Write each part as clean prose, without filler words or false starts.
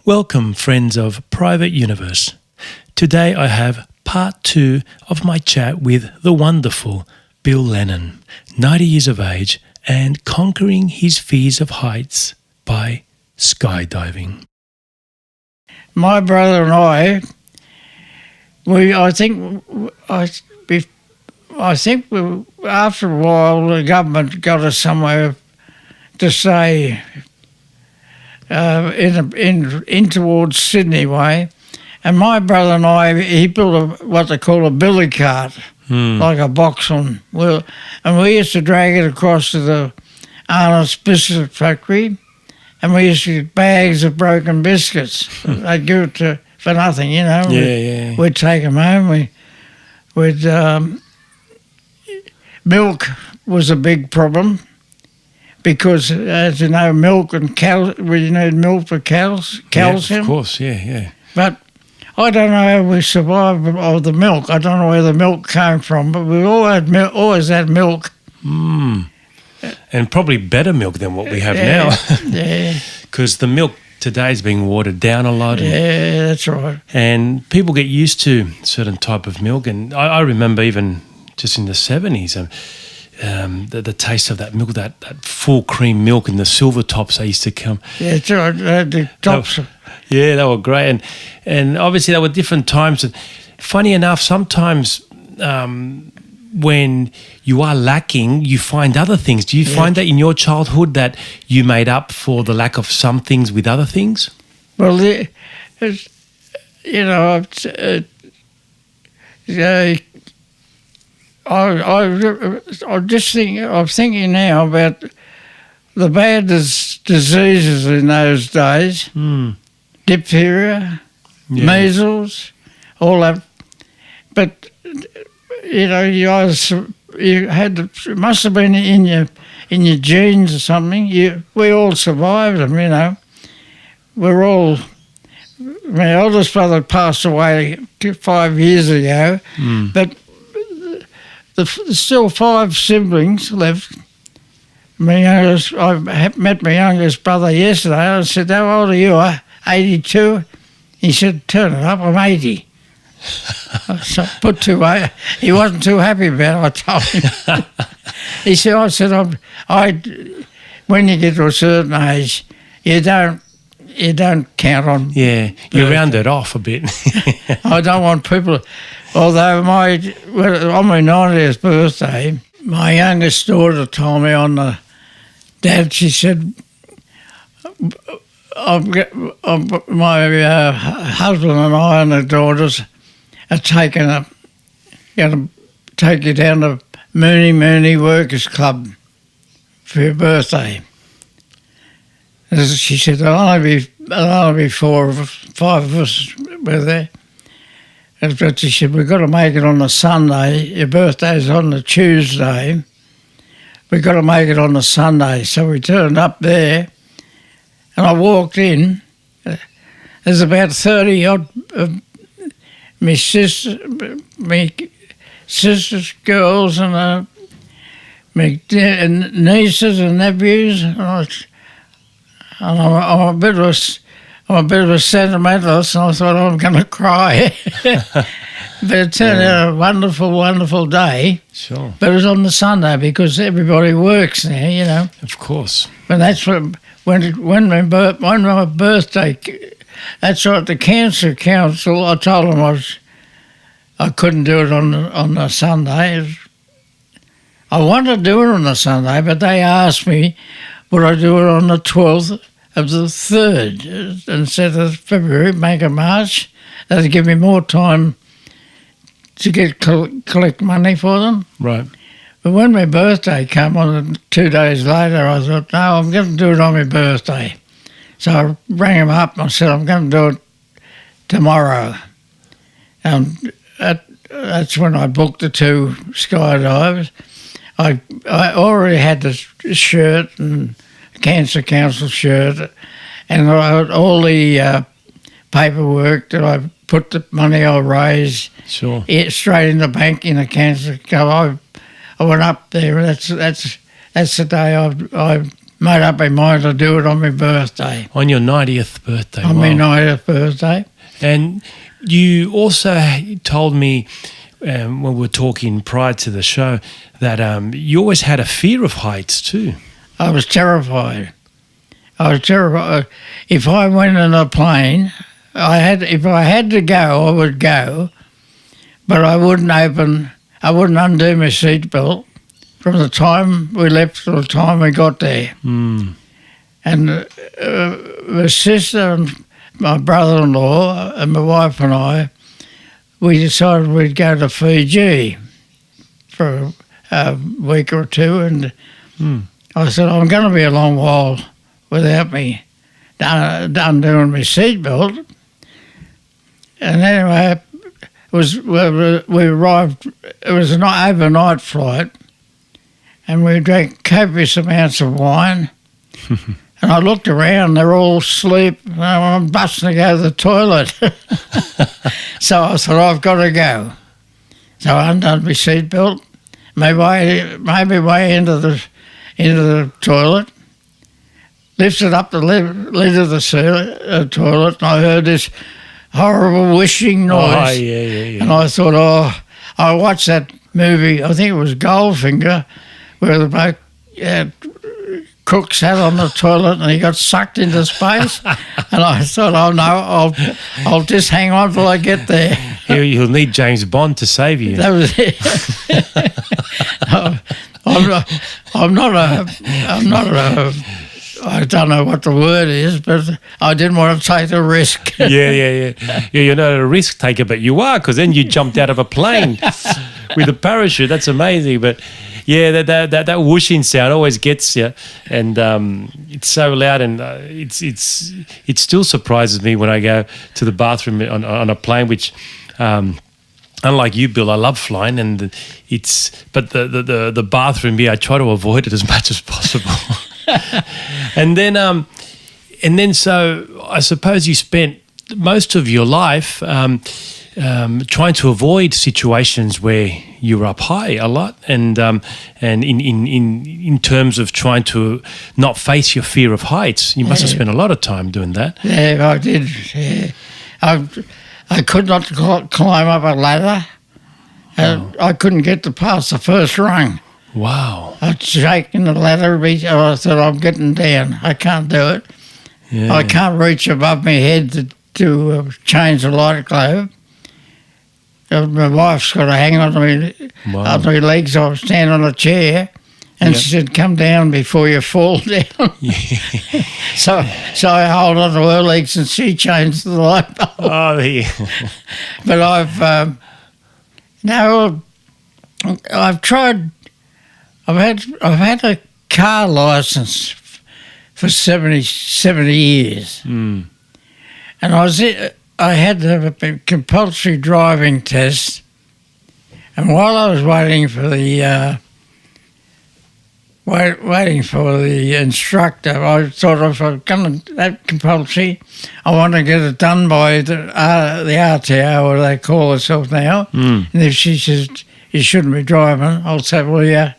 Welcome, friends of Private Universe. Today I have part 2 of my chat with the wonderful Bill Lennon, 90 years of age and conquering his fears of heights by skydiving. My brother and I think after a while the government got us somewhere to stay in towards Sydney way, and my brother and I, he built what they call a billy cart, like a box on wheel, and we used to drag it across to the Arnott's biscuit factory, and we used to get bags of broken biscuits. They'd give it for nothing, you know. Yeah. We'd take them home. We'd milk was a big problem. Because, as you know, milk and we need milk for calcium. Yeah, of course, yeah. But I don't know how we survived of the milk. I don't know where the milk came from, but we always had milk. And probably better milk than what we have now. Yeah. Because the milk today is being watered down a lot. Yeah, that's right. And people get used to a certain type of milk. And I remember even just in the 70s, the taste of that milk, that full cream milk and the silver tops they used to come. Yeah, it's right. The tops. They were great. And obviously there were different times. And funny enough, sometimes when you are lacking, you find other things. Do you find that in your childhood that you made up for the lack of some things with other things? Well, I'm thinking now about the bad diseases in those days, diphtheria, measles, all that. But it must have been in your genes or something. We all survived them, you know. My oldest brother passed away 5 years ago, but there's still 5 siblings left. I met my youngest brother yesterday. I said, "How old are you?" 82. He said, "Turn it up, I'm 80." So put 2 8. He wasn't too happy about it, I told him. He said, when you get to a certain age, you don't count on. Yeah, you round it off a bit. I don't want people. Although on my 90th birthday, my youngest daughter told me on the dad, she said, my husband and I and the daughters are going to take you down to Mooney Workers Club for your birthday. As she said, there'll only be 4 of us, 5 of us were there. But she said, we've got to make it on a Sunday. Your birthday's on the Tuesday. We've got to make it on a Sunday. So we turned up there and I walked in. There's about 30 odd of my sisters, girls and my nieces and nephews. And I'm a bit of a sentimentalist, and I thought I'm going to cry. But it turned out a wonderful, wonderful day. Sure. But it was on the Sunday because everybody works there, you know. Of course. But that's when my birthday. That's right. The Cancer Council. I told them I couldn't do it on the Sunday. I wanted to do it on the Sunday, but they asked me, would I do it on the 12th of the 3rd instead of February, make a March? That'd give me more time to collect money for them. Right. But when my birthday came on 2 days later, I thought, no, I'm going to do it on my birthday. So I rang him up and I said, I'm going to do it tomorrow. And that's when I booked the 2 skydivers. I already had the shirt and Cancer Council shirt, and I had all the paperwork that I put the money I raised straight in the bank in the Cancer. I went up there. That's the day I made up my mind to do it on my birthday. On your 90th birthday. On my 90th birthday. And you also told me when we were talking prior to the show that you always had a fear of heights too. I was terrified. If I went in a plane, if I had to go, I would go, but I wouldn't undo my seatbelt from the time we left to the time we got there. Mm. And my sister and my brother-in-law and my wife and I, we decided we'd go to Fiji for a week or two, and I said, I'm going to be a long while without me undoing my seatbelt. And anyway, we arrived, it was an overnight flight, and we drank copious amounts of wine. And I looked around, they're all asleep, and I'm busting to go to the toilet. So I thought, I've got to go. So I undone my seatbelt, made my way into the toilet, lifted up the lid of the toilet, and I heard this horrible whooshing noise. Oh, yeah. And I thought, I watched that movie, I think it was Goldfinger, where the bloke Cook sat on the toilet and he got sucked into space. And I thought, oh no, I'll just hang on till I get there. You'll need James Bond to save you. That was it. I'm not a I don't know what the word is, but I didn't want to take the risk. Yeah, you're not a risk taker, but you are, because then you jumped out of a plane with a parachute. That's amazing. But yeah, that whooshing sound always gets you, and it's so loud, and it still surprises me when I go to the bathroom on a plane, which. Unlike you, Bill, I love flying, but the bathroom, I try to avoid it as much as possible. and then so I suppose you spent most of your life trying to avoid situations where you were up high a lot, and in terms of trying to not face your fear of heights, you must have spent a lot of time doing that. Yeah, I did. Yeah. I could not climb up a ladder. I couldn't get past the first rung. Wow. I'd shake in the ladder. I thought, I'm getting down. I can't do it. Yeah. I can't reach above my head to change the light globe. My wife's got to hang on to me, on my legs. I was standing on a chair, and she said, come down before you fall down. Yeah. So I hold on to her legs, and she changed the light bulb. Oh, yeah. But I've tried. I've had a car license for 70 years, and I had to have a compulsory driving test, and while I was waiting for the instructor, I thought, if I'm going to that compulsory, I want to get it done by the RTO, or they call itself now. And if she says you shouldn't be driving, I'll say, well, yeah,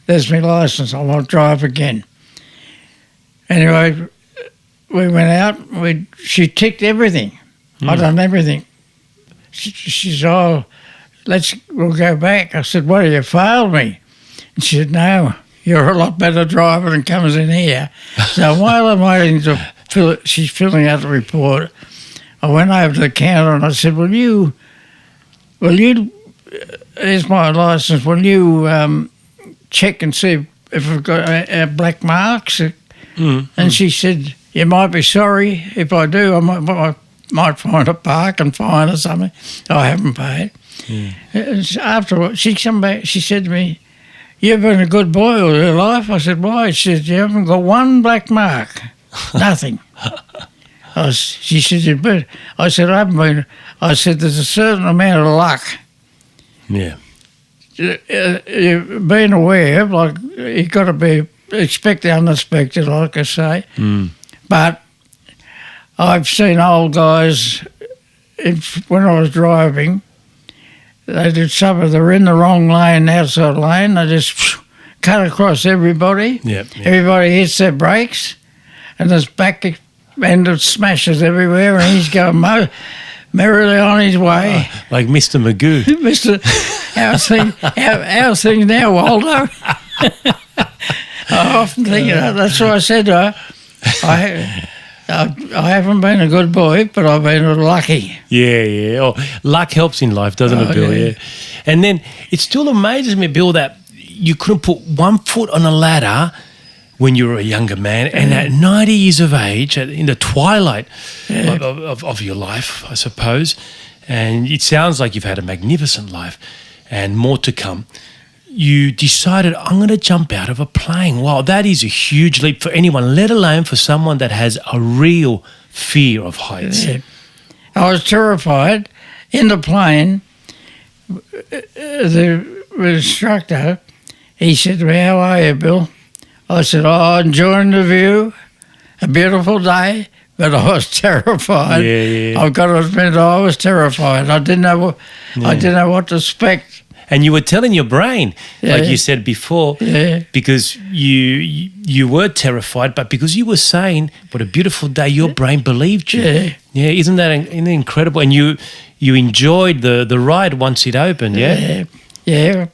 there's my licence, I won't drive again. Anyway, we went out, she ticked everything. I'd done everything. She said, we'll go back. I said, what, you failed me? And she said, no, you're a lot better driver than comes in here. So while I'm waiting she's filling out the report, I went over to the counter and I said, will you, here's my licence, will you check and see if I've got black marks? And she said, you might be sorry if I do. I might find a park and fine or something. I haven't paid. Afterwards, she come back, she said to me, you've been a good boy all your life. I said, why? She said, you haven't got one black mark. Nothing. She said, you bet. I said, I haven't been. I said, there's a certain amount of luck. Yeah. Being aware, like, you've got to expect the unexpected, like I say. But I've seen old guys, when I was driving, they're in the wrong lane, outside lane, they just cut across everybody. Yep. Everybody hits their brakes, and his back end smashes everywhere, and he's going merrily on his way. Like Mr. Magoo. Mr. How's things now, Waldo? I often think, that's what I said to her. I haven't been a good boy, but I've been lucky. Yeah. Oh, luck helps in life, doesn't it, Bill? Yeah. And then it still amazes me, Bill, that you couldn't put one foot on a ladder when you were a younger man, and at 90 years of age, in the twilight of your life, I suppose, and it sounds like you've had a magnificent life and more to come, you decided, I'm going to jump out of a plane. Wow, that is a huge leap for anyone, let alone for someone that has a real fear of heights. Yeah. I was terrified. In the plane, the instructor, he said to me, how are you, Bill? I said, enjoying the view, a beautiful day, but I was terrified. Yeah. I've got to admit, I was terrified. I didn't know what to expect. And you were telling your brain, like you said before, because you were terrified, but because you were saying, what a beautiful day, your brain believed you. Yeah, isn't that incredible? And you enjoyed the ride once it opened, yeah? Yeah.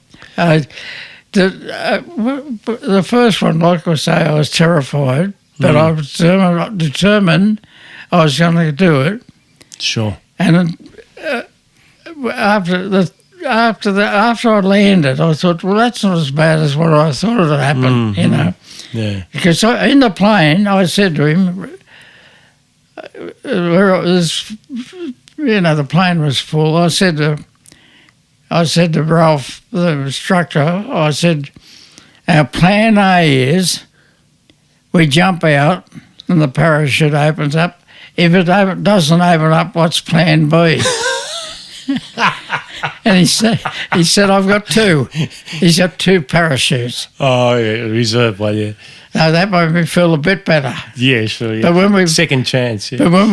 The first one, like I say, I was terrified, but I was determined I was going to do it. Sure. And after I landed, I thought, well, that's not as bad as what I thought would happen, you know. Yeah. Because in the plane, I said to him, the plane was full. I said to Ralph, the instructor, I said, our plan A is we jump out and the parachute opens up. If it doesn't open up, what's plan B? And he said, I've got two. He's got two parachutes. Oh, yeah, reserve one, yeah. Now that made me feel a bit better. Yeah, sure. Yeah. But when we second chance. Yeah. But when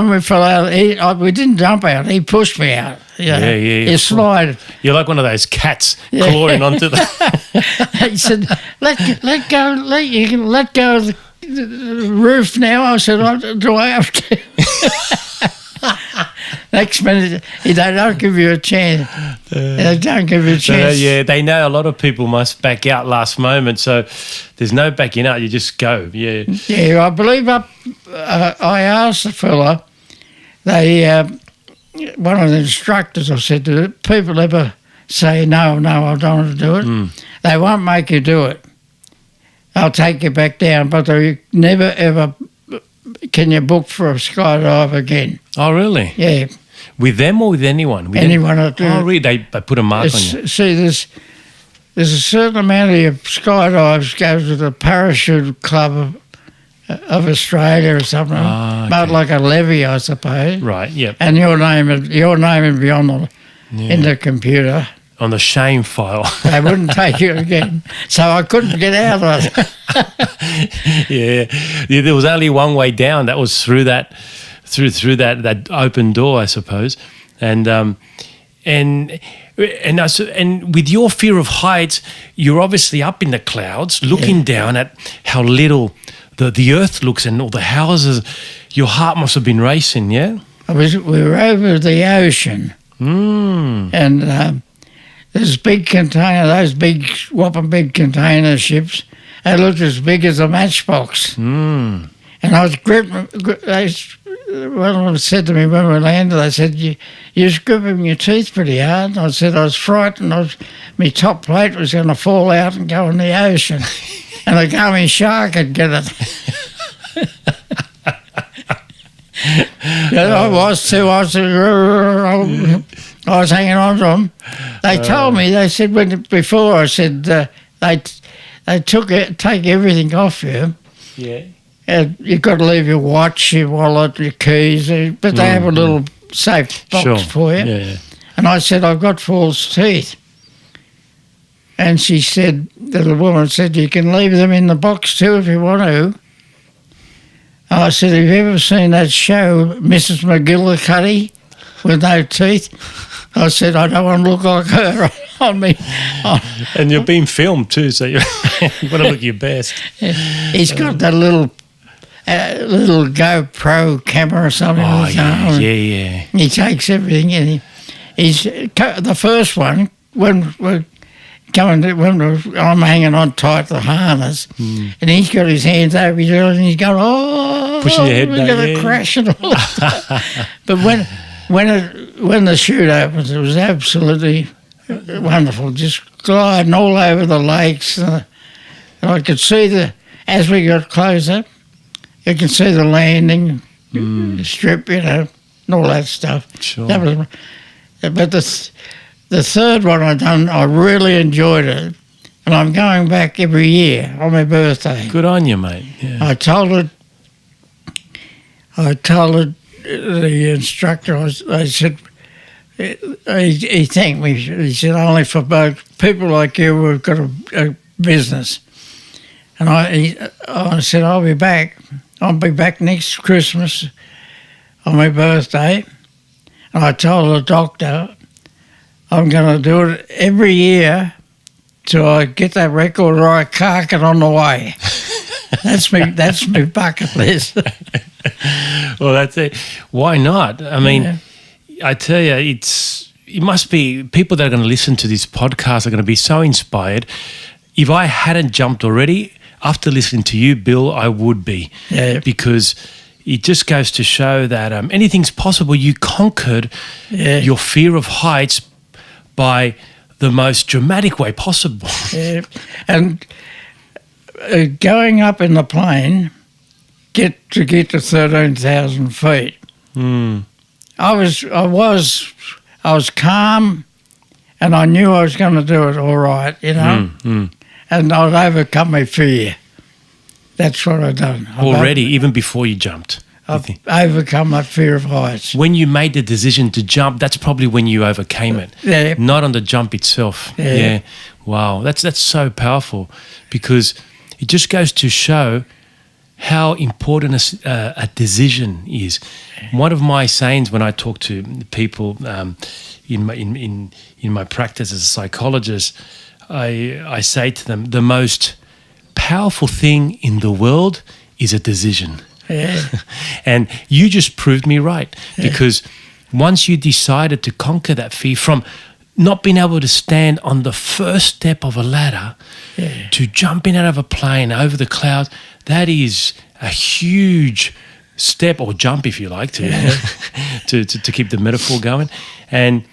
we fell out, we didn't jump out. He pushed me out. Yeah. He slid. You're like one of those cats clawing onto the. He said, "Let go. You can let go of the roof now." I said, "Do I have to?" Next minute, they don't give you a chance. They don't give you a chance. Yeah, they know a lot of people must back out last moment, so there's no backing out. You just go. Yeah. Yeah, I believe I asked the fella. One of the instructors, I said to people ever say no, I don't want to do it. They won't make you do it. They'll take you back down, but they never ever can you book for a skydive again. Oh, really? Yeah. With them or with anyone? With anyone. Oh, really? They put a mark on you? See, there's a certain amount of skydives goes to the Parachute Club of Australia or something. Okay. About like a levy, I suppose. Right, yep. And your name would be on in the computer. On the shame file. They wouldn't take you again. So I couldn't get out of it. Yeah. There was only one way down. That was through that open door, I suppose. And with your fear of heights, you're obviously up in the clouds, looking down at how little the earth looks and all the houses. Your heart must have been racing, yeah? We were over the ocean. And this big container, those big, whopping big container ships, they looked as big as a matchbox. And I was gripping, one of them said to me when we landed, they said, you're gripping your teeth pretty hard. And I said I was frightened. My top plate was going to fall out and go in the ocean. And a gummy shark would get it. I was too. I was hanging on to them. They told me, they said, before I said, they take everything off you. Yeah. You've got to leave your watch, your wallet, your keys, but they have a little safe box for you. Yeah. And I said, I've got false teeth. And she said, the little woman said, you can leave them in the box too if you want to. I said, have you ever seen that show, Mrs. McGillicuddy? with no teeth. I said, I don't want to look like her on me. And you're being filmed too, so you want to look your best. He's got that little GoPro camera or something. Oh, yeah. He takes everything, and he's the first one when I'm hanging on tight the harness, and he's got his hands over his ears, and he's going, oh, pushing your head we're back, going to crash and all that stuff. But when the chute opens, it was absolutely wonderful, just gliding all over the lakes. And I could see as we got closer, you can see the landing strip, and all that stuff. Sure. But the third one I done, I really enjoyed it, and I'm going back every year on my birthday. Good on you, mate. Yeah. I told the instructor, I said, he thanked me. He said, only for people like you, we've got a business. And I said, I'll be back. I'll be back next Christmas on my birthday. And I told the doctor, I'm going to do it every year till I get that record or I cark it on the way. That's my bucket list. Well, that's it. Why not? I mean, I tell you, it must be people that are going to listen to this podcast are going to be so inspired. If I hadn't jumped already, after listening to you, Bill, I would be. Yeah. Because it just goes to show that anything's possible. You conquered your fear of heights by the most dramatic way possible. Yeah. And going up in the plane, get to 13,000 feet. I was calm, and I knew I was going to do it all right, and I'd overcome my fear. That's what I've done. Even before you jumped. I've overcome that fear of heights. When you made the decision to jump, that's probably when you overcame it. Yeah. Not on the jump itself. Yeah. Wow. That's so powerful, because it just goes to show how important a decision is. One of my sayings when I talk to people in my practice as a psychologist, I say to them, the most powerful thing in the world is a decision. Yeah. And you just proved me right, because once you decided to conquer that fear from not being able to stand on the first step of a ladder to jumping out of a plane over the clouds, that is a huge step, or jump if you like to to keep the metaphor going. And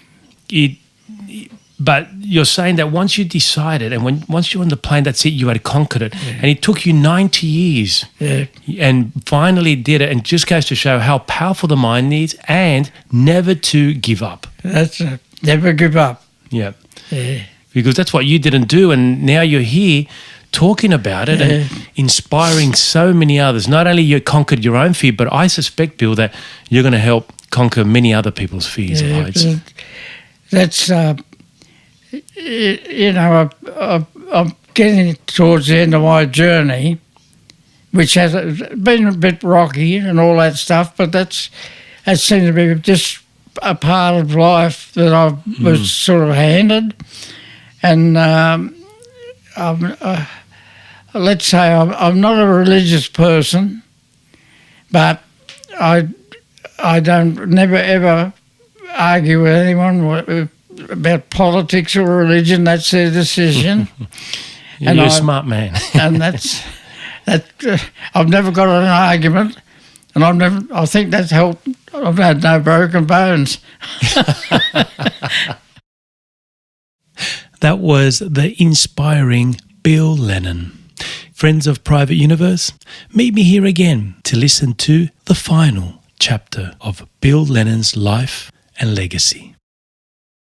but you're saying that once you decided, and once you're on the plane, that's it, you had conquered it. And it took you 90 years and finally did it. And it just goes to show how powerful the mind is, and never to give up. That's it. Never give up. Yeah. Because that's what you didn't do. And now you're here talking about it and inspiring so many others. Not only you conquered your own fear, but I suspect, Bill, that you're going to help conquer many other people's fears of heights. That's... I'm getting towards the end of my journey, which has been a bit rocky and all that stuff, but that seems to be just a part of life that I was sort of handed. And let's say I'm not a religious person, but I never ever argue with anyone about politics or religion. That's their decision. You're a smart man. And that. I've never got an argument, and I think that's helped. I've had no broken bones. That was the inspiring Bill Lennon. Friends of Private Universe, meet me here again to listen to the final chapter of Bill Lennon's life and legacy.